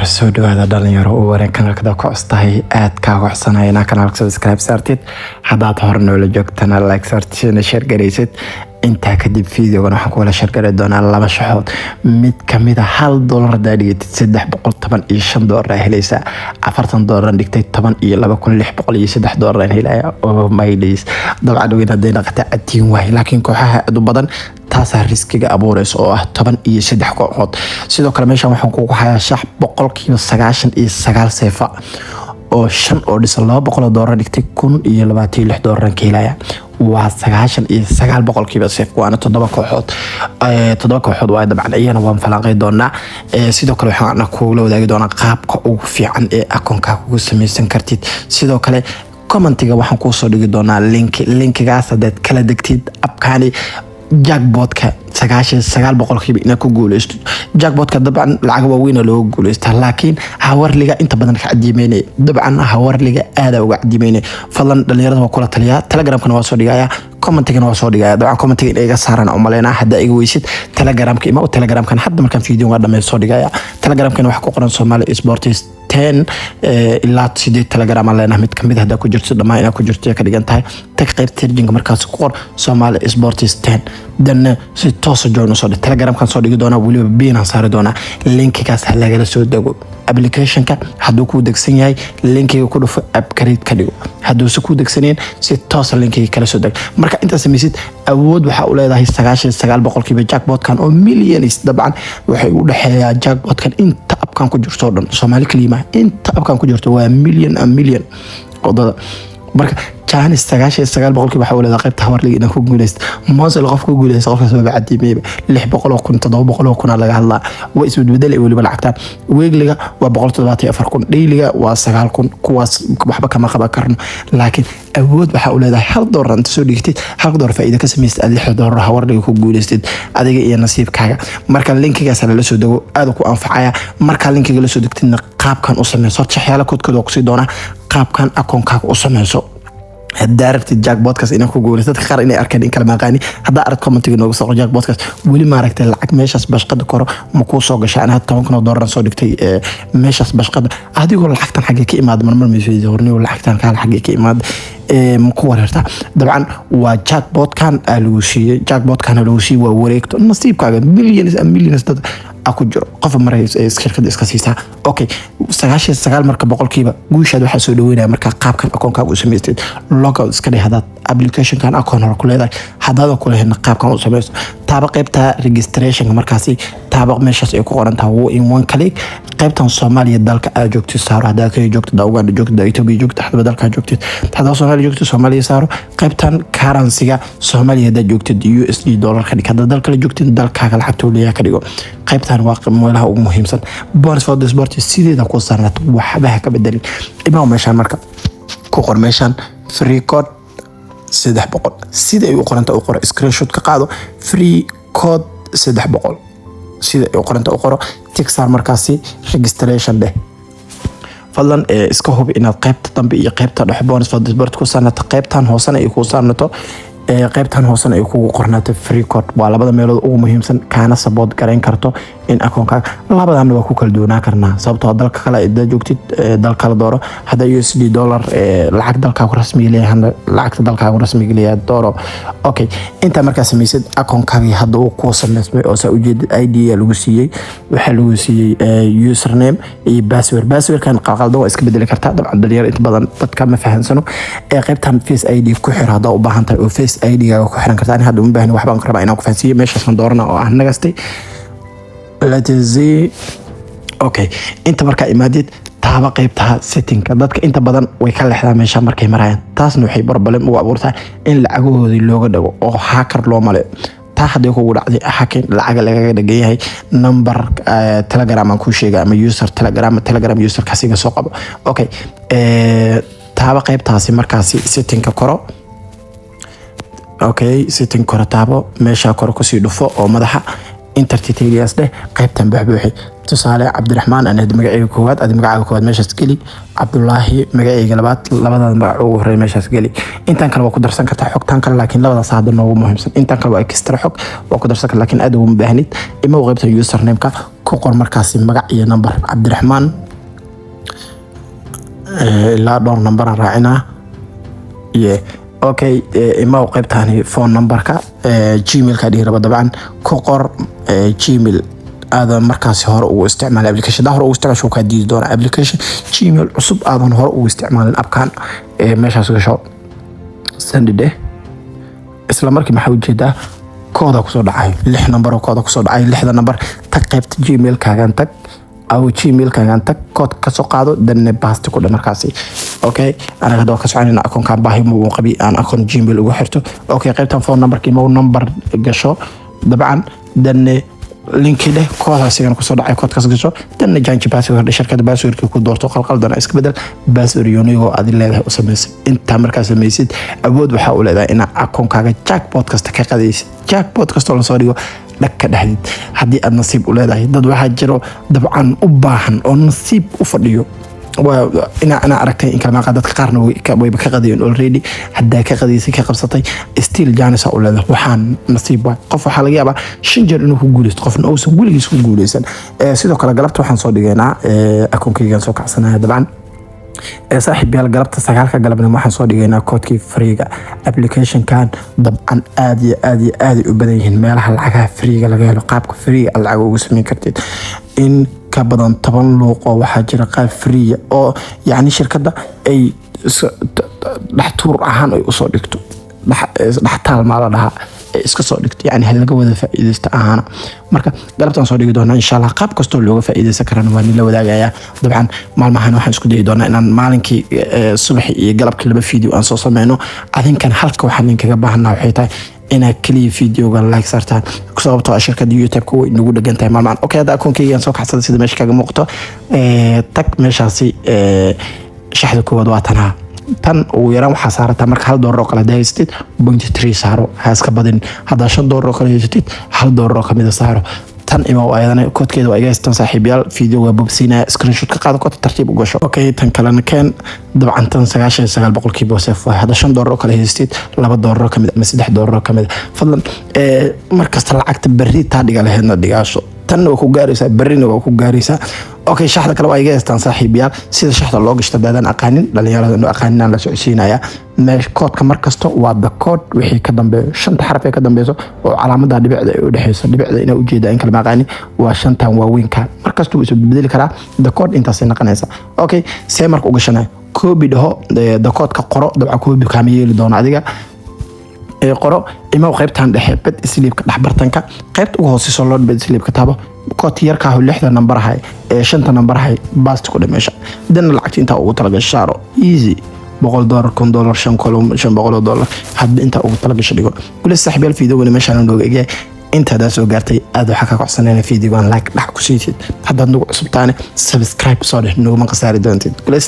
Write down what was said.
soo dhawaada dhalinyaro oo wareenkan ka koostahay aad ka waxsanayna kanaalka subscribe saartid hadaad hor noola joogtana like saartid share gareysid inta kadib fiidiyogan waxaan ku wada share garay doonaa laba shaxood mid kamid ah $1 dhigtay $315 helaysa $40 dhigtay $12603 helaya oo maylis dabcan weyn haday dhaqata atiin waay laakiin kooxaha aad u badan taasa riskiga abuurayso oo ah 13 kooxood sidoo kale meeshan waxaan ku hayaa shax 99 seefa oo 5 oo dhis $200 dhigtay $126 helaya waa 99% seef waana 7 kooxood waa dabcan ayana waan falanqay doonaa sidoo kale waxaan ku la wadaagi doonaa qaabka ugu fiican ee akoonka ugu sameeysan kartid sidoo kale commentiga waxaan ku soo dhigi doonaa linkigaas hadaad kala degtid abkaani jackpotka 99% ina ku guuleysto jackpotka dabcan lacag waaweyn loo guuleysta laakiin hawarliga inta badan ka cadiimeynay dabcan hawarliga aad uga cadiimeynay fadlan dhalinyarada waa kula taliya telegramkana waa soo dhigaya commentigana waa soo dhigaya dabcan commentiga iga saaran oo maleena hadda iga weysid telegramka ima telegramkan hadda markan fiideo waa dhameey soo dhigaya telegramkana wax ku qoran Somali Sports 10 ilaa 8 telegram leena mid kamid ah ku jirto dhamaan ina ku jirto ka dhigan tahay tag qeyb tirjinga markaas ku qor Somali Sports 10 dan si toos joogno soo telegram kan soo dhigi doona waliba biina saari doona linkigaas laga soo dago applicationka haduu ku degsan yahay linkiga ku dhufo upgrade ka dhigo haduu ku degsaneen si toos linkiga kala soo dag marka inta sameysid awood waxa uu leedahay 99% jackpotkan oo millions dabcan waxay u dhaxeeyaa jackpotkan inta abkan ku jirto dhan Soomaali kalima inta abkan ku jirto waa million qodada marka jaan 99% waxa uu leedahay qaybta hawarliga inaan ku guuleysto moosel qof ku guuleysto qofka soo bacadiimay 600,000 laga hadlaa way isku bedel waliba lacagta weegliga waa 174,000 dhayliga waa 9,000 kuwaas waxba kama qaban karno laakiin awood waxa uu leedahay $1 inta soo dhigtay $1 faa'iido ka sameystay $6 hawarliga ku guuleystay adiga iyo nasiibkaaga marka linkigaas la soo dago aad ku anfacaya marka linkiga la soo degtayna qaabkan u sameeyso shaxyaala koodkooda ku sii doona qaabkan akoonkaaga u sameeyso daarabti jackpotkaas ina ku guuleysto dadka qaar inay arkeen in kala maqaani hada arag commentiga noogu soo jackpotkaas wali ma aragtay lacag meeshas bashqada koro ma ku soo gashay ana $10,000 soo dhigtay meeshas bashqada adigoo lacagtan xagee ka imaad marmar meesha horniyo lacagtan kala xagee ka imaad ku wareerta dabcan waa jackpotkan jackpotkan waa wareegto nasiibkaaga millions dad aku jiro qof maray shirkad iska siisa okay 99 marka boqolkiiba guushaad waxa soo dhaweynaa marka qaabkan akoonkaaga u sameystay logout iska dhigada application kan akoon hor ku leedahay hadada ku leeyahay qaabkan u sameysto taaba qaybta registration markaasi taaba meeshas ay ku qoran tahay in one click qaybtan Soomaaliya dalka aad joogto saaro hada ka joogto Uganda joogto Ethiopia joogto hadba dalka joogto hada Soomaaliya joogto Soomaaliya saaro qaybtan currency-ga Soomaaliya hada joogto USD dollar ka dhigada dalka la joogto dalkaaga lacagta leeyahay ka dhigo qaybtan waa meelaha ugu muhiimsan bonus for the sport sideeda ku saarnaa waxba ka bedelin imaam meeshan marka ku qor meeshan free code 300 sida ay u qoranta u qoro screenshot ka qaado free code 300 sida ay u qoranta u qoro tiksar markaasi registration leh fadlan iska hubi inaad qaybta dambe iyo qaybta dhexe bonus for the sport ku saarnato qaybtan hoosana ay ku saarnato qaybtan hoosana ay ku qornaato free code waa labada meelood ugu muhiimsan kaana support gareyn karto in akoonkaaga labadan waa ku kala doonaa karnaa sababtoo dalka kale ay joogtid dalka la dooro hada USD dollar lacag dalkaaga rasmi leeyahay lacagta dalkaaga rasmi leeyahay dooro okay inta markaa sameysid akoonkaaga hadda uu ku sameysmay oo saa u jeedid ID lagu siiyay waxa lagu siiyay username iyo passwordkan qalqaldo waa iska bedeli kartaa dabcan dhalinyaro inta badan dadka ma fahansano qaybtan face ID ku xir hada u baahan tahay oo face ID-ga ku xiran kartaa hadda u baahan waxbaan rabaa inaan ku fahansiyo meeshaas aan doorana oo ah nagastay let's okay inta marka imaadid taaba qaybta settingka dadka inta badan way ka leexdaan meesha markay marayaan taasna waxay problem u abuurtaa in lacagahoodii looga dhago oo hacker loo male taa hadii kugu dhacday hacker lacag laga dhagan yahay number telegram aan ku sheegay ama user telegram user kaasiga soo qabo okay taaba qaybtaasi markaasi settingka koro okay setting koro taabo meesha koro ku sii dhufo oo madaxa intertitalias qaybtan buuxbuuxi tusaale Cabdiraxmaan aan magacayga koowaad meeshaas kali cabdulaahi magacayga labadaan magac ugu horeeya meeshaas geli. intaan kale waa ku darsan kartaa xogtaan kale laakiin labadaas hadda noogu muhiimsan. intaan kale waa extra xog waa ku darsan kartaa laakiin aad ugu baahnid ima qaybta username-ka ku qor markaasi magac iyo number Cabdiraxmaan ilaa dhowr number aan raacinaa okay ima qaybtaani phone number-ka gmail-ka dhigi raba dabcan ku qor gmail aadan markaasi hore ugu isticmaalay application hore ugu isticmaasho ka diidi doona application gmail cusub aadan hore ugu isticmaalin abkan meeshaas gasho sendide isla markii maxaa ujeedaa kooda ku soo dhacay 6 number oo kooda ku soo dhacay 6 number tag qaybta gmail kaagan tag aw gmail kaagan tag kood ka soo qaado danne baasto ku markaasi okay ana hadda ka soconayna akoon ka baahi mu qabi aan akoon gmail ugu xirto okay qaybtan phone number-kii ma number gasho dabcan danne linki leh koodaas ayaan ku soo dhacay koodkaas gasho danna janji password shirkadda passwordka ku doorto qalqaldana iska bedel password yonigo aad leedahay u sameeyay inta markaas sameeysid awood waxa uu leedahay in akoonkaaga jackpot kasta ka qadaysid jackpot kasta la soo dhigo dhaka dhaxdid hadii aad nasiib u leedahay dad waxa jiro dabcan u baahan oo nasiib u fadhiyo أنا أركت إن كلام قدرت قارن ويبكقدين already حدا كقديس كقبصتي still جانس أقول هذا وحان نصيب قف حلقة بقى شنجر إنه هو جولس قف أو سجول يسوق جولسا سيدو كلا قلبت وحن صادقنا أكون كي جنسوك عسنا طبعا صاحب بيال قلبت سجالك قلبنا ما حن صادقنا كود كي فريقة application كان طبعا آدي وبديهن ما لها العجها فريقة لقاه قابك فريقة العجو وسمين كرتين إن كبدن طبعا لوقا وحاجر قاب فرية أو يعني شركة أي لحتور عهان أي أصول دكتو لحتال ما لها iska soo dhigto yani hal laga wada faa'iideysto ahana marka galabtan soo dhigi doona insha Allah qaab kasto looga faa'iideysan karana waa la wadaagaya dabcan maalmahan waxaan isku dayi doonaa inaan maalinkii subaxii iyo galabkii laba video aan soo sameeyno adinkan halka waxaan kaga baahanaa waxay tahay ina kaliya videoga like sartaan sababtoo ah shirkadda YouTube-ka way nagu dhagan tahay maalmahan okay hada akoonkayga soo kaxsada sida meesha kaga muuqato tag meeshaasi shaxda koowaad waa tanaa tan ugu yaraan waxaa saarata marka $1 oo kala dahaystid 0.3 saaro haaska badin hada $5 oo kala haystid $1 oo kamid saaro tan ima ayadana koodkeeda waa iga saaxiibayaal videoga bobsina screenshot ka qaado kood tartiib u gasho okay tan kalena keen dabcan tan 99% saf waa hada $5 oo kala haystid $2 kamid ama $3 kamid fadlan markasta lacagta berri taa dhiga laheedna dhigaasho tan waa ku gaaraysaa berrina waa ku gaaraysaa okay shaxda kale waa iga heestaan saaxiibayaal sida shaxda loo gashto daadaan aqaanin dhalinyarada inuu aqaaninaan la socodsiinaya meesh koodka markasto waa the code wixii ka dambeeyo shanta xaraf ee ka dambeeyo oo calaamada dhibicda ay u dhaxayso dhibicda inay u jeedaan kala maqaani waa shantan waaweynka markasto uu isu bedeli karaa the code intaas ay noqonaysa okay see marka u gashanay copy dhaho the code ka qoro dabca copy ka yeeli doona adiga qoro ima qaybtan dhexe bad sleepka dhaxbartanka qaybta ugu hooseyso loo bad sleepka taabo kood yarka ah 6 number ahay 5 number ahay baast ku dhameesha dan lacagta inta ugu talagasho easy $100 $500 $500 hadda inta ugu talagasho dhigo kula saaxiibayaal videoga meeshaan nooga eegay inta daas oo gaartay aad waxa ka codsanaynaa videogan like dhax ku siitid hadda nagu cusubtaane subscribe soo dheh nagu ma qasaari doontid kula